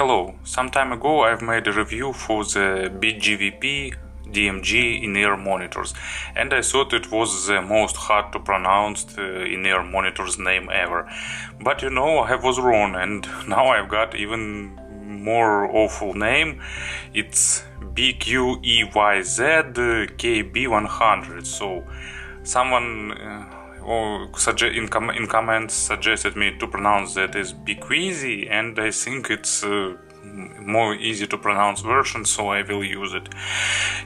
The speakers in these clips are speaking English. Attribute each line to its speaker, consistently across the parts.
Speaker 1: Hello, some time ago I've made a review for the BGVP DMG in-ear monitors, and I thought it was the most hard to pronounce in-ear monitors name ever. But you know, I was wrong, and now I've got even more awful name. It's BQEYZ KB100. So someone in comments suggested me to pronounce that as BQEYZ, and I think it's more easy to pronounce version, so I will use it.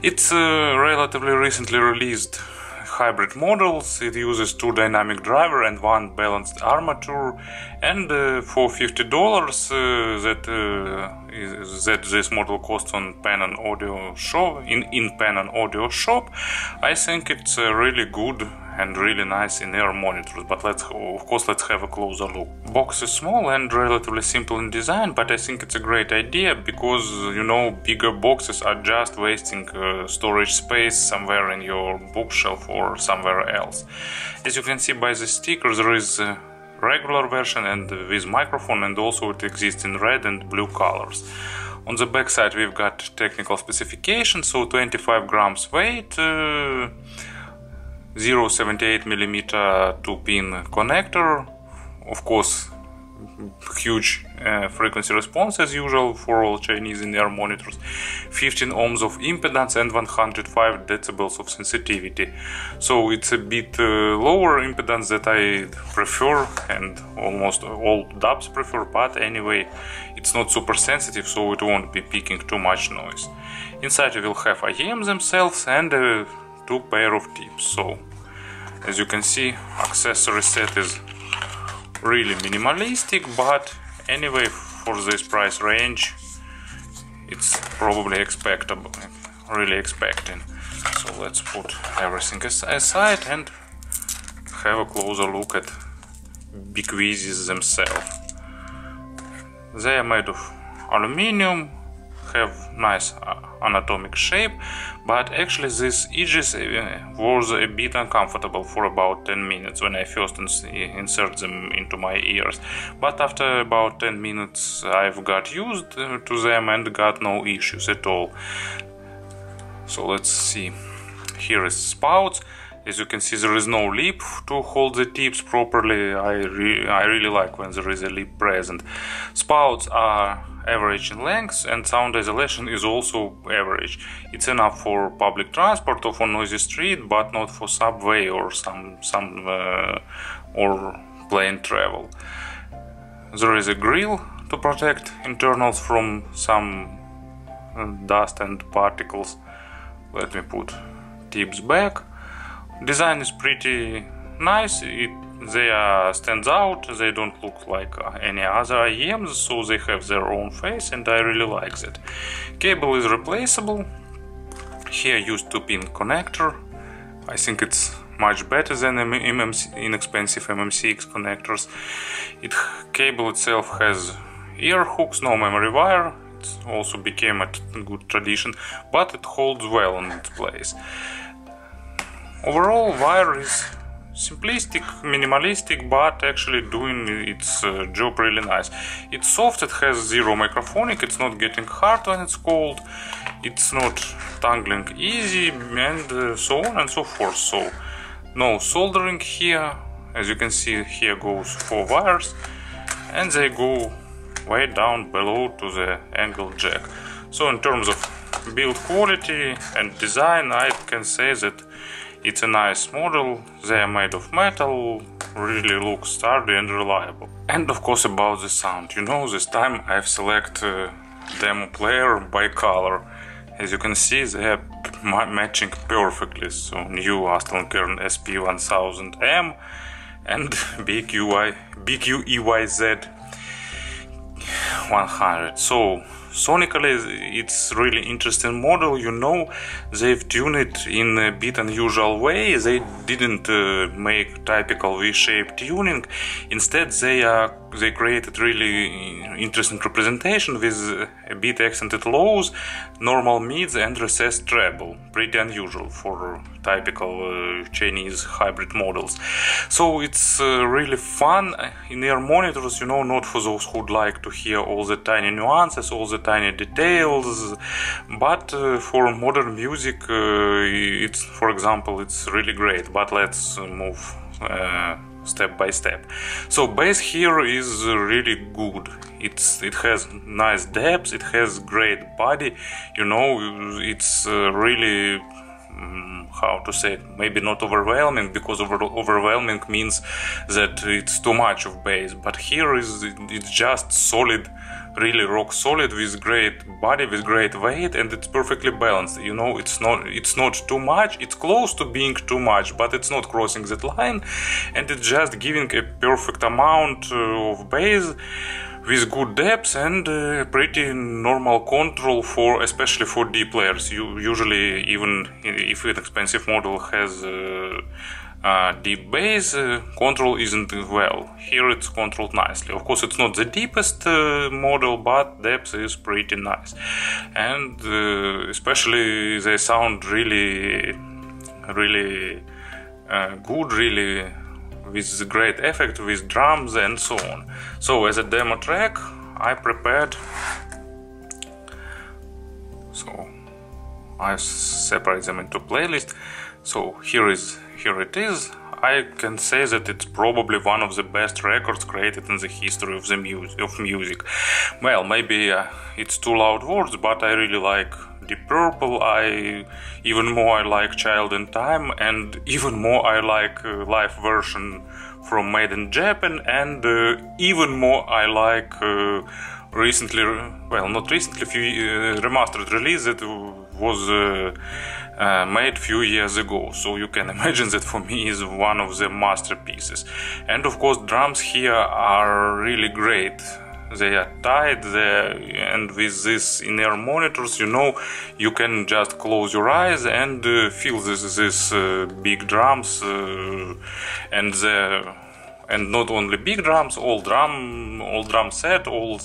Speaker 1: It's a relatively recently released hybrid models. It uses 2 dynamic driver and 1 balanced armature, and for $50 that this model costs on Pen and Audio Shop in Pen and Audio Shop, I think it's really good and really nice in-ear monitors. But let's have a closer look. Box is small and relatively simple in design, but I think it's a great idea because, you know, bigger boxes are just wasting storage space somewhere in your bookshelf or somewhere else. As you can see by the sticker, there is a regular version and with microphone, and also it exists in red and blue colors. On the back side we've got technical specifications, so 25 grams weight, 0.78mm 2-pin connector, of course huge frequency response as usual for all Chinese in-ear monitors, 15 ohms of impedance and 105 decibels of sensitivity. So it's a bit lower impedance that I prefer, and almost all dubs prefer, but anyway, it's not super sensitive, so it won't be picking too much noise. Inside you will have IEMs themselves and 2 pair of tips. So as you can see, accessory set is really minimalistic, but anyway, for this price range it's probably expectable, really expecting. So let's put everything aside and have a closer look at BQEYZ themselves. They are made of aluminium, have nice anatomic shape, but actually these edges was a bit uncomfortable for about 10 minutes when I first insert them into my ears, but after about 10 minutes I've got used to them and got no issues at all. So let's see, here is spouts. As you can see, there is no lip to hold the tips properly. I really like when there is a lip present. Spouts are average in length, and sound isolation is also average. It's enough for public transport or for noisy street, but not for subway or or plane travel. There is a grill to protect internals from some dust and particles. Let me put tips back. Design is pretty nice. They stand out, they don't look like any other IEMs, so they have their own face, and I really like that. Cable is replaceable. Here used 2-pin connector. I think it's much better than inexpensive MMCX connectors. Cable itself has ear hooks, no memory wire. It also became a good tradition, but it holds well in its place. Overall, wire is simplistic, minimalistic, but actually doing its job really nice. It's soft, it has zero microphonic, it's not getting hard when it's cold, it's not tangling easy, and so on and so forth. So no soldering here. As you can see, here goes 4 wires, and they go way down below to the angle jack. So in terms of build quality and design, I can say that it's a nice model. They are made of metal, really look sturdy and reliable. And of course about the sound, you know, this time I've selected demo player by color. As you can see, they are matching perfectly. So new Aston Kern SP1000M and BQEYZ 100. So sonically it's really interesting model. You know, they've tuned it in a bit unusual way. They didn't make typical V-shaped tuning. Instead, they created really interesting representation with a bit accented lows, normal mids, and recessed treble. Pretty unusual for typical Chinese hybrid models. So it's really fun in-ear monitors, you know, not for those who'd like to hear all the tiny nuances, all the tiny details, but for modern music, for example, it's really great. But let's move step by step. So bass here is really good. It has nice depth, it has great body, you know, it's really how to say it, maybe not overwhelming, because overwhelming means that it's too much of bass, but here it's just solid, really rock solid, with great body, with great weight, and it's perfectly balanced. You know, it's not too much, it's close to being too much, but it's not crossing that line, and it's just giving a perfect amount of bass with good depth and pretty normal control, especially for D players. Usually, even if an expensive model has deep bass, control isn't well. Here it's controlled nicely. Of course, it's not the deepest model, but depth is pretty nice, and especially they sound really good, really with great effect, with drums and so on. So as a demo track I prepared, so I separate them into playlist. So here it is. I can say that it's probably one of the best records created in the history of music. Well, maybe it's too loud words, but I really like Deep Purple. Even more I like Child in Time, and even more I like live version from Made in Japan, and even more I like recently, well, not recently, remastered release that was made few years ago. So you can imagine that for me is one of the masterpieces. And of course drums here are really great. They are tight there, and with these in-ear monitors, you know, you can just close your eyes and feel this big drums, and not only big drums, all drum set, all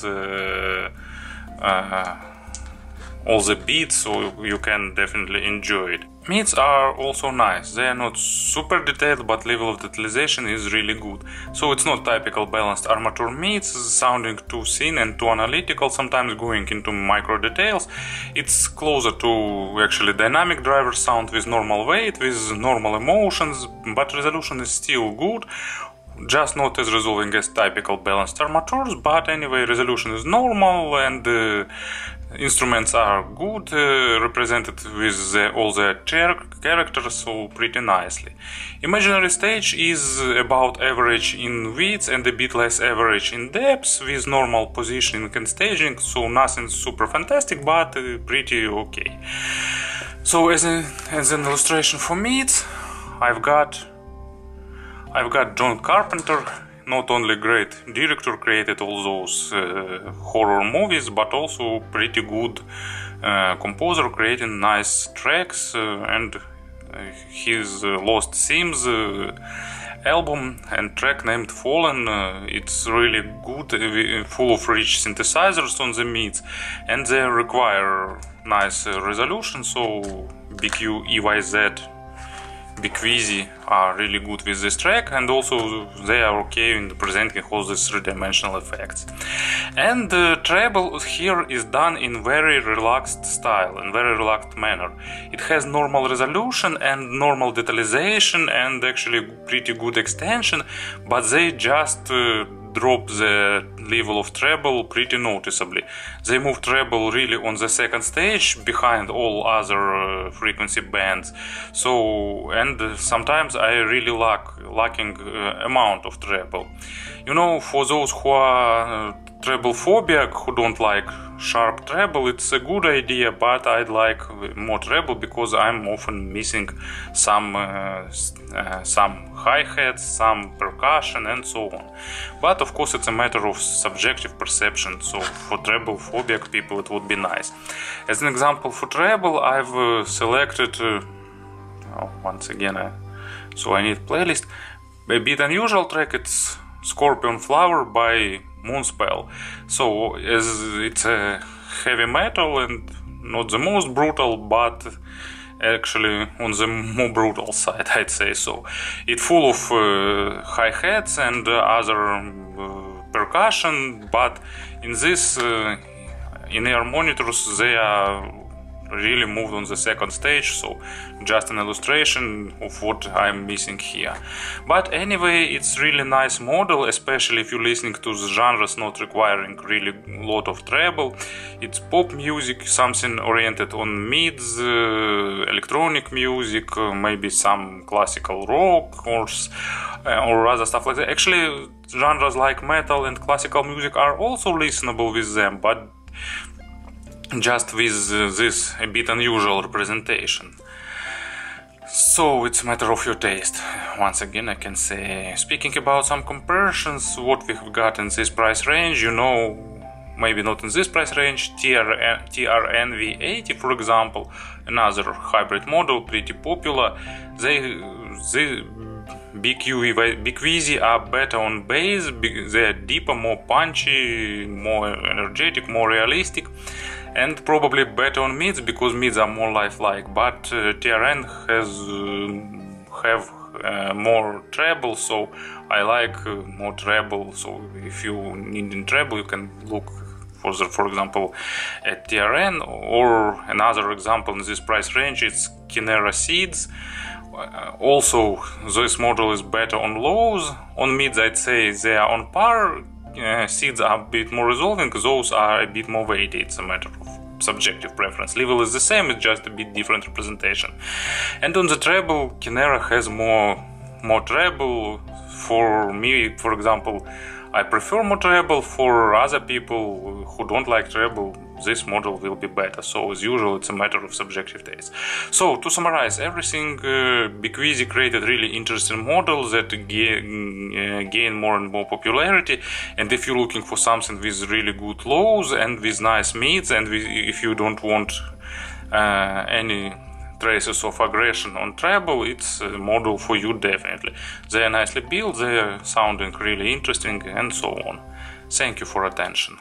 Speaker 1: the beats, so you can definitely enjoy it. Mids are also nice. They are not super detailed, but level of detalization is really good. So it's not typical balanced armature mids, sounding too thin and too analytical, sometimes going into micro details. It's closer to actually dynamic driver sound with normal weight, with normal emotions, but resolution is still good. Just not as resolving as typical balanced armatures, but anyway, resolution is normal, and instruments are good, represented with all the characters, so pretty nicely. Imaginary stage is about average in width and a bit less average in depth, with normal positioning and staging, so nothing super fantastic, but pretty okay. So as an illustration for mids, I've got John Carpenter, not only great director, created all those horror movies, but also pretty good composer, creating nice tracks, and his Lost Themes album and track named Fallen, it's really good, full of rich synthesizers on the mids, and they require nice resolution, so BQEYZ BQEYZ are really good with this track, and also they are okay in presenting all these three-dimensional effects. And the treble here is done in very relaxed style, in very relaxed manner. It has normal resolution and normal detalization and actually pretty good extension, but they just drop the level of treble pretty noticeably. They move treble really on the second stage behind all other frequency bands. So, and sometimes I really lacking amount of treble. You know, for those who are treble phobic who don't like sharp treble, it's a good idea, but I'd like more treble because I'm often missing some hi-hats, some percussion and so on. But of course it's a matter of subjective perception, so for treble phobic people it would be nice. As an example for treble, I've selected once again so I need playlist. A bit unusual track, it's Scorpion Flower by Moonspell. So as it's a heavy metal and not the most brutal, but actually on the more brutal side, I'd say so. It's full of hi-hats and other percussion, but in this in-ear monitors they are really moved on the second stage, so just an illustration of what I'm missing here. But anyway, it's really nice model, especially if you're listening to the genres not requiring really a lot of treble. It's pop music, something oriented on mids, electronic music, maybe some classical rock or other stuff like that. Actually, genres like metal and classical music are also listenable with them, but just with this a bit unusual representation. So it's a matter of your taste. Once again, I can say, speaking about some comparisons, what we have got in this price range, you know, maybe not in this price range, TRNV80 for example, another hybrid model, pretty popular. The BQEYZ are better on bass, they are deeper, more punchy, more energetic, more realistic, and probably better on mids because mids are more lifelike. But TRN have more treble, so I like more treble. So if you need in treble, you can look for example at TRN, or another example in this price range, it's Kinera Seeds. Also, this model is better on lows. On mids, I'd say they are on par. Seeds are a bit more resolving, those are a bit more weighty. It's a matter of subjective preference. Level is the same, it's just a bit different representation. And on the treble, Kinera has more treble. For me, for example, I prefer more treble. For other people who don't like treble, this model will be better. So as usual, it's a matter of subjective taste. So to summarize everything, BQEYZ created really interesting models that gain more and more popularity. And if you're looking for something with really good lows and with nice mids, and if you don't want any traces of aggression on treble, it's a model for you definitely. They are nicely built, they are sounding really interesting and so on. Thank you for attention.